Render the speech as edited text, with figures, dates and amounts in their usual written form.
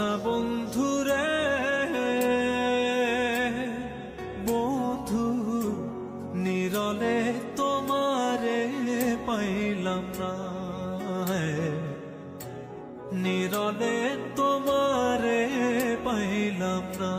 না বন্ধুরে, বন্ধু নিরলে তোমারে পাইলাম না, নিরলে তোমারে পাইলাম না।